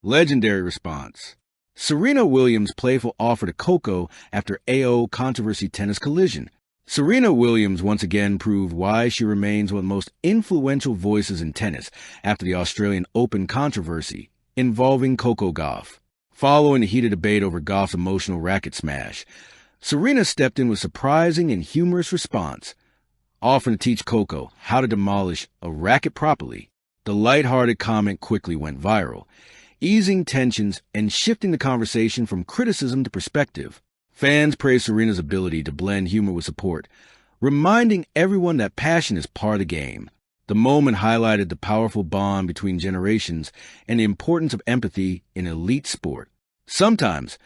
Legendary response. Serena Williams' playful offer to Coco after AO controversy tennis collision. Serena Williams once again proved why she remains one of the most influential voices in tennis after the Australian Open controversy involving Coco Gauff. Following a heated debate over Gauff's emotional racket smash, Serena stepped in with a surprising and humorous response, offering to teach Coco how to demolish a racket properly. The lighthearted comment quickly went viral, easing tensions and shifting the conversation from criticism to perspective. Fans praised Serena's ability to blend humor with support, reminding everyone that passion is part of the game. The moment highlighted the powerful bond between generations and the importance of empathy in elite sport. Sometimes,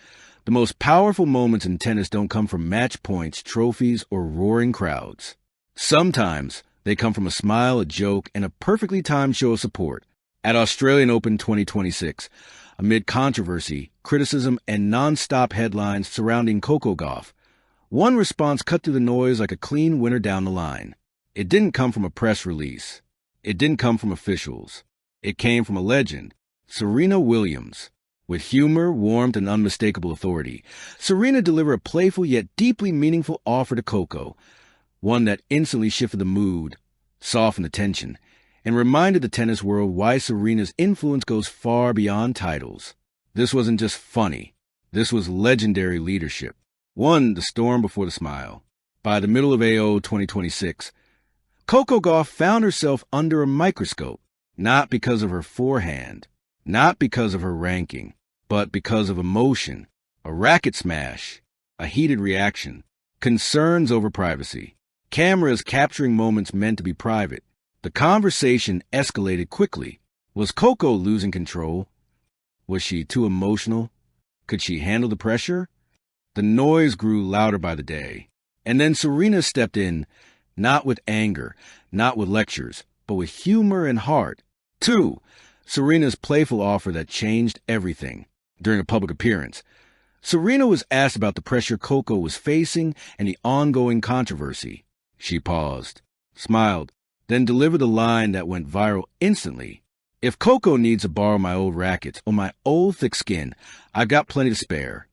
the most powerful moments in tennis don't come from match points, trophies, or roaring crowds. Sometimes, they come from a smile, a joke, and a perfectly timed show of support. At Australian Open 2026, amid controversy, criticism, and non-stop headlines surrounding Coco Gauff, one response cut through the noise like a clean winner down the line. It didn't come from a press release. It didn't come from officials. It came from a legend, Serena Williams. With humor, warmth, and unmistakable authority, Serena delivered a playful yet deeply meaningful offer to Coco, one that instantly shifted the mood, softened the tension, and reminded the tennis world why Serena's influence goes far beyond titles. This wasn't just funny. This was legendary leadership. 1. The storm before the smile. By the middle of AO 2026, Coco Gauff found herself under a microscope, not because of her forehand, not because of her ranking, but because of emotion, a racket smash, a heated reaction, concerns over privacy, cameras capturing moments meant to be private. The conversation escalated quickly. Was Coco losing control? Was she too emotional? Could she handle the pressure? The noise grew louder by the day. And then Serena stepped in, not with anger, not with lectures, but with humor and heart. 2. Serena's playful offer that changed everything. During a public appearance, Serena was asked about the pressure Coco was facing and the ongoing controversy. She paused, smiled, then delivered a line that went viral instantly. If Coco needs to borrow my old rackets or my old thick skin, I've got plenty to spare.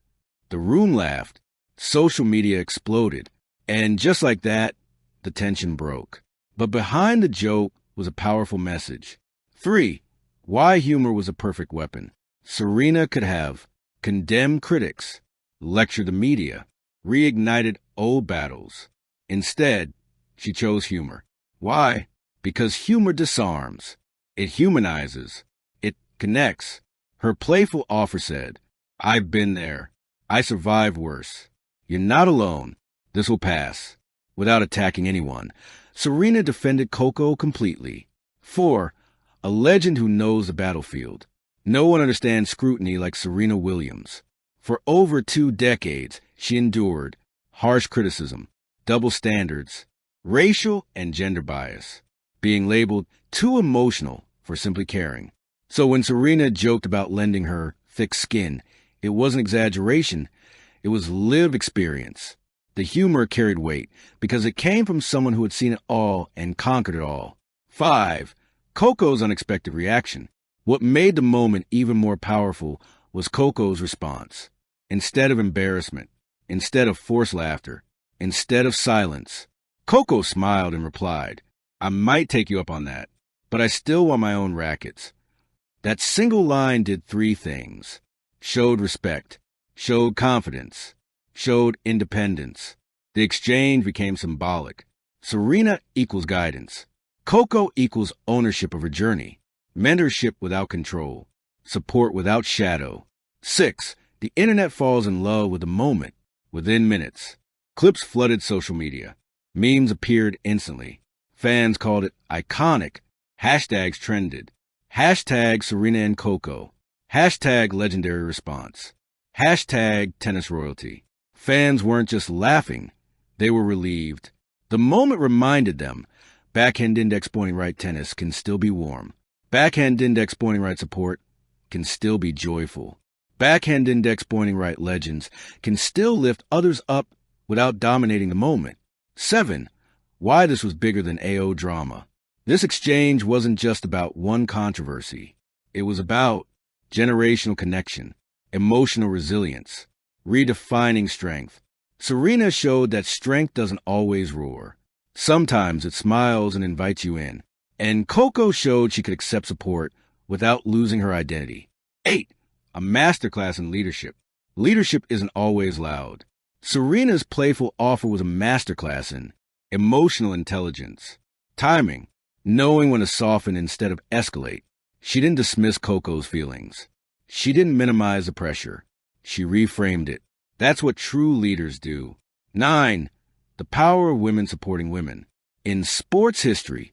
The room laughed. Social media exploded. And just like that, the tension broke. But behind the joke was a powerful message. 3. Why humor was a perfect weapon. Serena could have condemned critics, lectured the media, reignited old battles. Instead, she chose humor. Why? Because humor disarms. It humanizes. It connects. Her playful offer said, I've been there. I survived worse. You're not alone. This will pass. Without attacking anyone, Serena defended Coco completely. 4. A legend who knows the battlefield. No one understands scrutiny like Serena Williams. For over 2 decades, she endured harsh criticism, double standards, racial and gender bias, being labeled too emotional for simply caring. So when Serena joked about lending her thick skin, it wasn't exaggeration, it was lived experience. The humor carried weight because it came from someone who had seen it all and conquered it all. 5. Coco's unexpected reaction. What made the moment even more powerful was Coco's response. Instead of embarrassment, instead of forced laughter, instead of silence, Coco smiled and replied, I might take you up on that, but I still want my own rackets. That single line did 3 things. Showed respect, showed confidence, showed independence. The exchange became symbolic. Serena equals guidance. Coco equals ownership of her journey. Mentorship without control. Support without shadow. 6. The internet falls in love with the moment within minutes. Clips flooded social media. Memes appeared instantly. Fans called it iconic. Hashtags trended. Hashtag Serena and Coco. Hashtag legendary response. Hashtag tennis royalty. Fans weren't just laughing. They were relieved. The moment reminded them, backhand index pointing right tennis can still be warm. Backhand index pointing right support can still be joyful. Backhand index pointing right legends can still lift others up without dominating the moment. 7. Why this was bigger than AO drama. This exchange wasn't just about one controversy. It was about generational connection, emotional resilience, redefining strength. Serena showed that strength doesn't always roar. Sometimes it smiles and invites you in. And Coco showed she could accept support without losing her identity. 8. A masterclass in leadership. Leadership isn't always loud. Serena's playful offer was a masterclass in emotional intelligence, timing, knowing when to soften instead of escalate. She didn't dismiss Coco's feelings. She didn't minimize the pressure. She reframed it. That's what true leaders do. 9. The power of women supporting women. In sports history,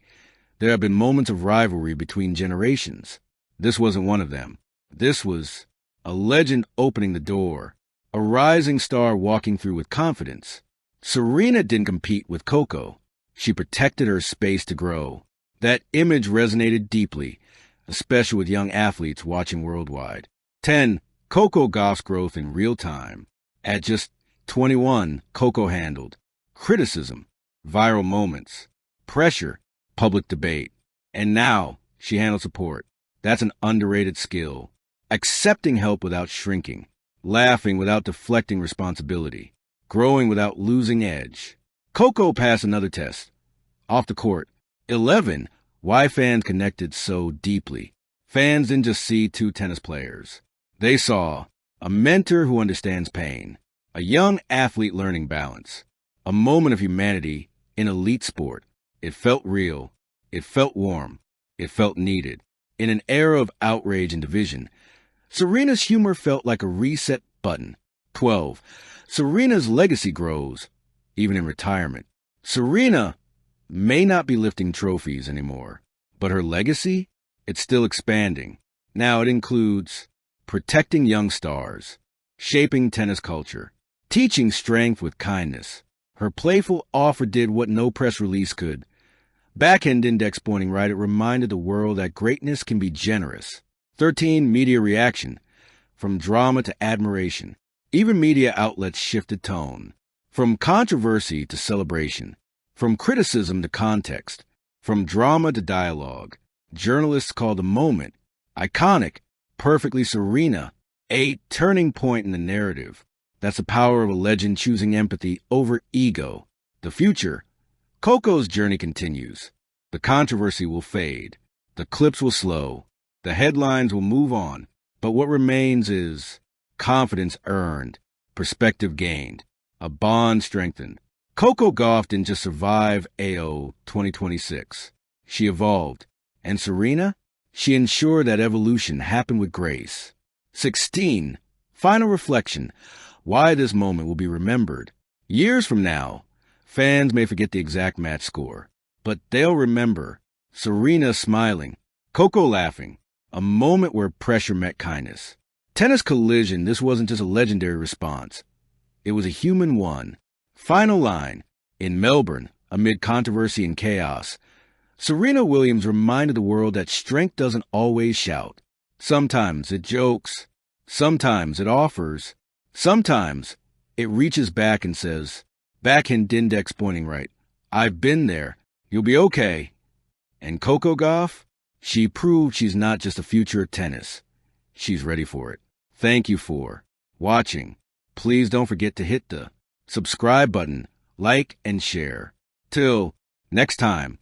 there have been moments of rivalry between generations. This wasn't one of them. This was a legend opening the door, a rising star walking through with confidence. Serena didn't compete with Coco. She protected her space to grow. That image resonated deeply, especially with young athletes watching worldwide. 10. Coco Gauff's growth in real time. At just 21, Coco handled criticism, viral moments, pressure, public debate. And now she handles support. That's an underrated skill. Accepting help without shrinking, laughing without deflecting responsibility, growing without losing edge. Coco passed another test. Off the court. 11. Why fans connected so deeply. Fans didn't just see two tennis players. They saw a mentor who understands pain, a young athlete learning balance, a moment of humanity in elite sport. It felt real. It felt warm. It felt needed. In an era of outrage and division, Serena's humor felt like a reset button. 12. Serena's legacy grows, even in retirement. Serena may not be lifting trophies anymore, but her legacy, it's still expanding. Now it includes protecting young stars, shaping tennis culture, teaching strength with kindness. Her playful offer did what no press release could. Backhand index pointing right, it reminded the world that greatness can be generous. 13. Media reaction. From drama to admiration. Even media outlets shifted tone. From controversy to celebration. From criticism to context. From drama to dialogue. Journalists called the moment iconic, perfectly Serena, a turning point in the narrative. That's the power of a legend choosing empathy over ego. The future. Coco's journey continues. The controversy will fade. The clips will slow. The headlines will move on. But what remains is confidence earned, perspective gained, a bond strengthened. Coco Gauff didn't just survive AO 2026. She evolved. And Serena? She ensured that evolution happened with grace. 16. Final reflection. Why this moment will be remembered. Years from now, fans may forget the exact match score, but they'll remember Serena smiling, Coco laughing, a moment where pressure met kindness. Tennis collision, this wasn't just a legendary response. It was a human one. Final line. In Melbourne, amid controversy and chaos, Serena Williams reminded the world that strength doesn't always shout. Sometimes it jokes. Sometimes it offers. Sometimes it reaches back and says, backhand index pointing right, I've been there. You'll be okay. And Coco Gauff? She proved she's not just a future of tennis. She's ready for it. Thank you for watching. Please don't forget to hit the subscribe button, like, and share. Till next time.